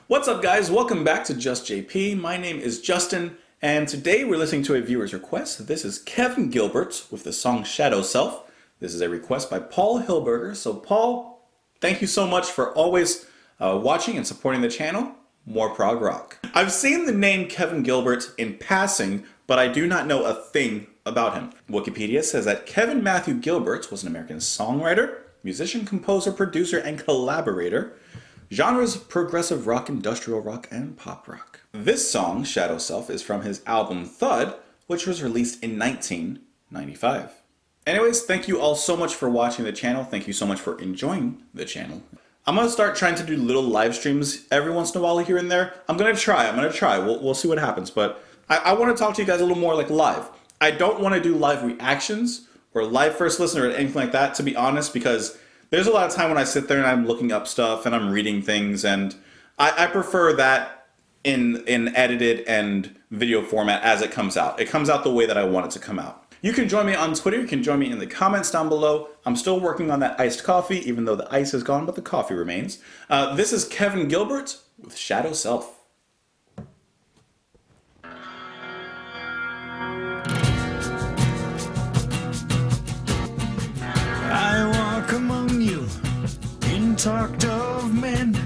What's up, guys? Welcome back to Just JP. My name is Justin, and today we're listening to a viewer's request. This is Kevin Gilbert with the song Shadow Self. This is a request by Paul Hilberger. So Paul, thank you so much for always watching and supporting the channel. More prog rock. I've seen the name Kevin Gilbert in passing, but I do not know a thing about him. Wikipedia says that Kevin Matthew Gilbert was an American songwriter, musician, composer, producer, and collaborator. Genres: progressive rock, industrial rock, and pop rock. This song, Shadow Self, is from his album Thud, which was released in 1995. Anyways, thank you all so much for watching the channel. Thank you so much for enjoying the channel. I'm going to start trying to do little live streams every once in a while here and there. I'm going to try. We'll see what happens. But I want to talk to you guys a little more like live. I don't want to do live reactions or live first listen or anything like that, to be honest, because there's a lot of time when I sit there and I'm looking up stuff and I'm reading things, and I prefer that in edited and video format as it comes out. It comes out the way that I want it to come out. You can join me on Twitter. You can join me in the comments down below. I'm still working on that iced coffee, even though the ice is gone, but the coffee remains. This is Kevin Gilbert with Shadow Self. I walk among you in talked of men.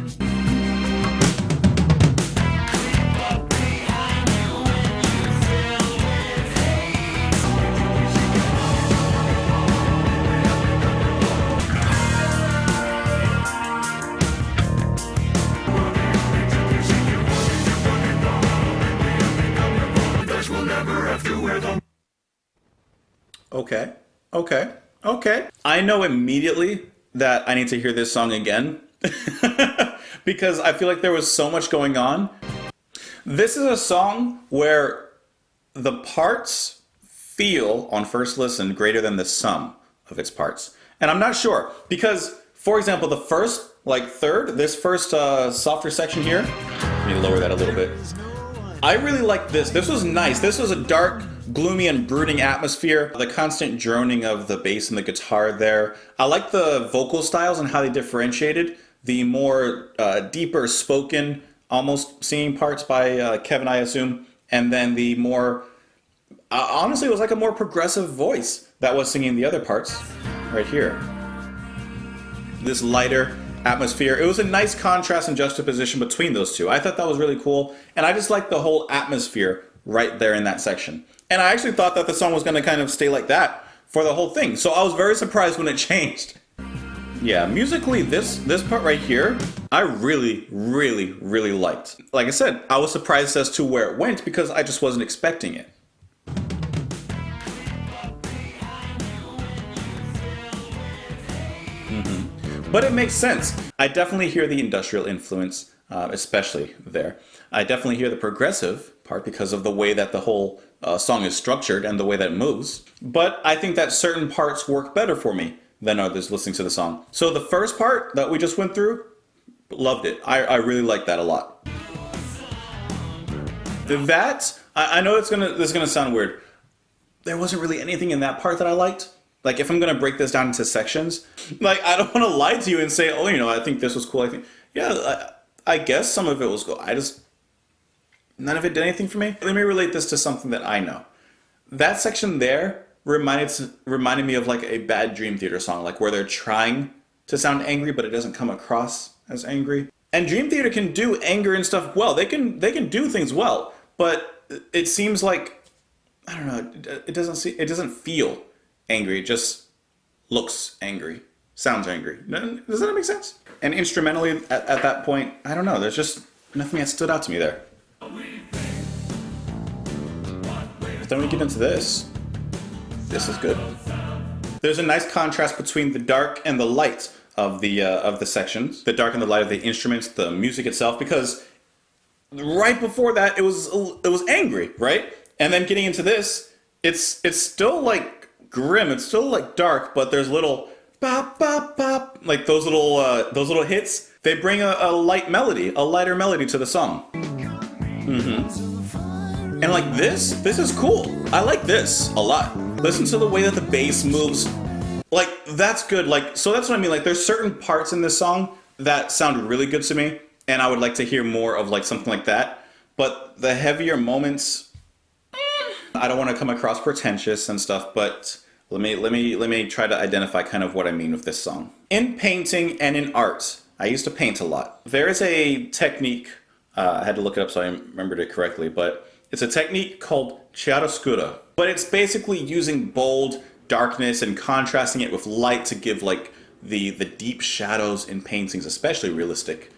Okay. I know immediately that I need to hear this song again because I feel like there was so much going on. This is a song where the parts feel, on first listen, greater than the sum of its parts. And I'm not sure because, for example, the first, third, this first softer section here, let me lower that a little bit. I really like this. This was nice. This was a dark, gloomy, and brooding atmosphere. The constant droning of the bass and the guitar there. I like the vocal styles and how they differentiated. The more deeper spoken, almost singing parts by Kevin, I assume. And then the more, honestly, it was like a more progressive voice that was singing the other parts right here. This lighter atmosphere. It was a nice contrast and juxtaposition between those two. I thought that was really cool. And I just liked the whole atmosphere right there in that section. And I actually thought that the song was going to kind of stay like that for the whole thing. So I was very surprised when it changed. Yeah, musically, this part right here, I really liked. Like I said, I was surprised as to where it went because I just wasn't expecting it. But it makes sense. I definitely hear the industrial influence, especially there. I definitely hear the progressive part because of the way that the whole song is structured and the way that it moves. But I think that certain parts work better for me than others listening to the song. So the first part that we just went through, loved it. I really like that a lot. That, I know this is gonna sound weird. There wasn't really anything in that part that I liked. Like, if I'm going to break this down into sections, like, I don't want to lie to you and say, oh, I think this was cool. I guess some of it was cool. None of it did anything for me. Let me relate this to something that I know. That section there reminded me of, like, a bad Dream Theater song, like, where they're trying to sound angry, but it doesn't come across as angry. And Dream Theater can do anger and stuff well. They can do things well, but it seems like, I don't know, it doesn't feel angry. It just looks angry, sounds angry. Does that make sense? And instrumentally at that point, I don't know, there's just nothing that stood out to me there. But then we get into this is good. There's a nice contrast between the dark and the light of the sections, the dark and the light of the instruments, the music itself, because right before that it was angry, right? And then getting into this, it's still like grim, it's still like dark, but there's little bop bop bop, like those little hits. They bring a lighter melody to the song. And like this is cool. I like this a lot. Listen to the way that the bass moves. Like, that's good. Like, so that's what I mean. Like, there's certain parts in this song that sound really good to me, and I would like to hear more of like something like that. But the heavier moments, I don't want to come across pretentious and stuff, but let me try to identify kind of what I mean with this song. In painting and in art, I used to paint a lot. There is a technique, I had to look it up so I remembered it correctly, but it's a technique called chiaroscuro. But it's basically using bold darkness and contrasting it with light to give like the deep shadows in paintings, especially realistic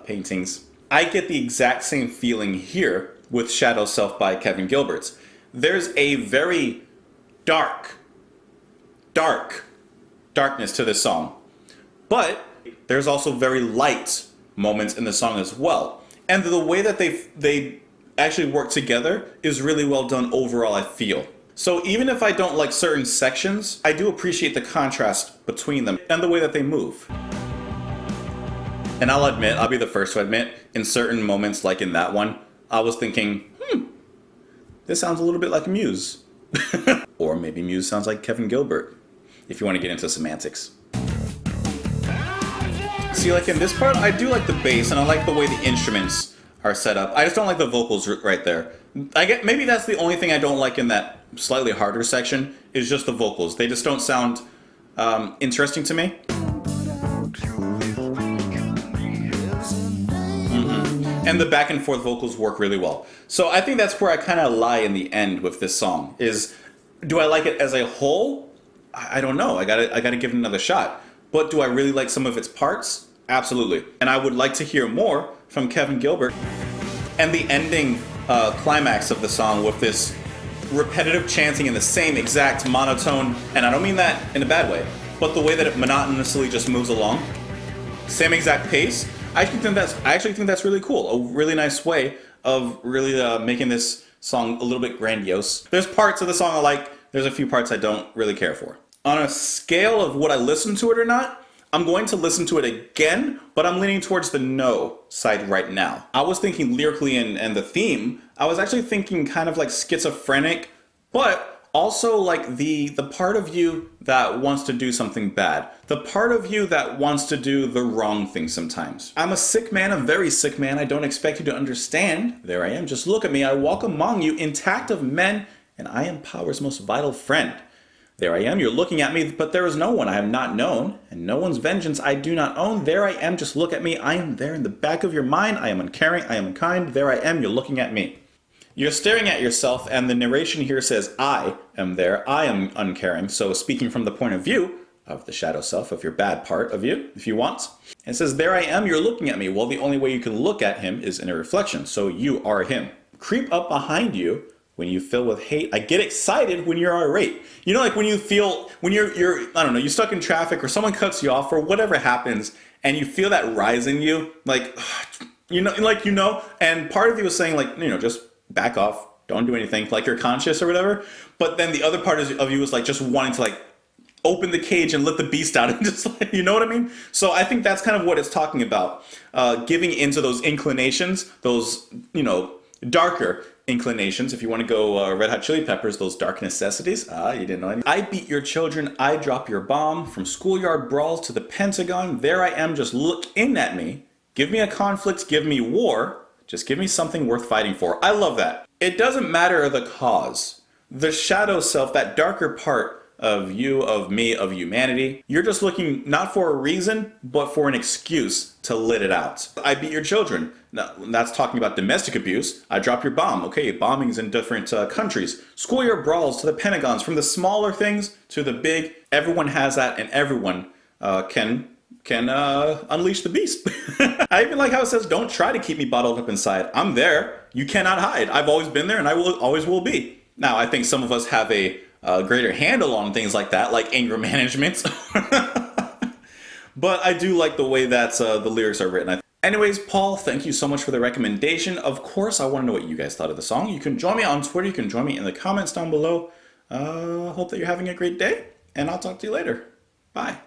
paintings. I get the exact same feeling here with Shadow Self by Kevin Gilbert. There's a very darkness to this song. But there's also very light moments in the song as well. And the way that they actually work together is really well done overall, I feel. So even if I don't like certain sections, I do appreciate the contrast between them and the way that they move. And I'll be the first to admit, in certain moments like in that one, I was thinking, this sounds a little bit like Muse. Or maybe Muse sounds like Kevin Gilbert, if you want to get into semantics. See, like in this part, I do like the bass and I like the way the instruments are set up. I just don't like the vocals right there. Maybe that's the only thing I don't like in that slightly harder section, is just the vocals. They just don't sound interesting to me. And the back and forth vocals work really well. So I think that's where I kind of lie in the end with this song. Is, do I like it as a whole? I don't know. I gotta give it another shot. But do I really like some of its parts? Absolutely. And I would like to hear more from Kevin Gilbert. And the ending climax of the song with this repetitive chanting in the same exact monotone, and I don't mean that in a bad way, but the way that it monotonously just moves along, same exact pace. I actually think that's really cool. A really nice way of really making this song a little bit grandiose. There's parts of the song I like. There's a few parts I don't really care for. On a scale of would I listen to it or not, I'm going to listen to it again, but I'm leaning towards the no side right now. I was thinking lyrically and the theme, I was actually thinking kind of like schizophrenic, but also like the part of you that wants to do something bad. The part of you that wants to do the wrong thing sometimes. I'm a sick man, a very sick man. I don't expect you to understand. There I am, just look at me. I walk among you, intact of men, and I am power's most vital friend. There I am, you're looking at me, but there is no one I have not known, and no one's vengeance I do not own. There I am, just look at me. I am there in the back of your mind. I am uncaring, I am unkind. There I am, you're looking at me. You're staring at yourself, and the narration here says, I am there, I am uncaring. So speaking from the point of view of the shadow self, of your bad part of you, if you want. It says, there I am, you're looking at me. Well, the only way you can look at him is in a reflection, so you are him. Creep up behind you. When you fill with hate, I get excited when you're irate. You know, like when you feel, when you're I don't know, you're stuck in traffic or someone cuts you off or whatever happens and you feel that rise in you, like, and part of you was saying like, just back off, don't do anything, like you're conscious or whatever. But then the other part of you was like just wanting to like open the cage and let the beast out and just like, you know what I mean? So I think that's kind of what it's talking about. Giving into those inclinations, those, darker inclinations, if you want to go Red Hot Chili Peppers, those dark necessities. You didn't know anything. I beat your children, I drop your bomb, from schoolyard brawls to the Pentagon. There I am, just look in at me. Give me a conflict, give me war. Just give me something worth fighting for. I love that. It doesn't matter the cause. The shadow self, that darker part of you, of me, of humanity, you're just looking not for a reason, but for an excuse to let it out. I beat your children. Now, that's talking about domestic abuse. I drop your bomb. Okay, bombings in different countries. Schoolyard brawls to the Pentagons, from the smaller things to the big. Everyone has that, and everyone can unleash the beast. I even like how it says, don't try to keep me bottled up inside. I'm there. You cannot hide. I've always been there, and I always will be. Now, I think some of us have a greater handle on things like that, like anger management. But I do like the way that the lyrics are written. Anyways, Paul, thank you so much for the recommendation. Of course, I want to know what you guys thought of the song. You can join me on Twitter. You can join me in the comments down below. Hope that you're having a great day, and I'll talk to you later. Bye.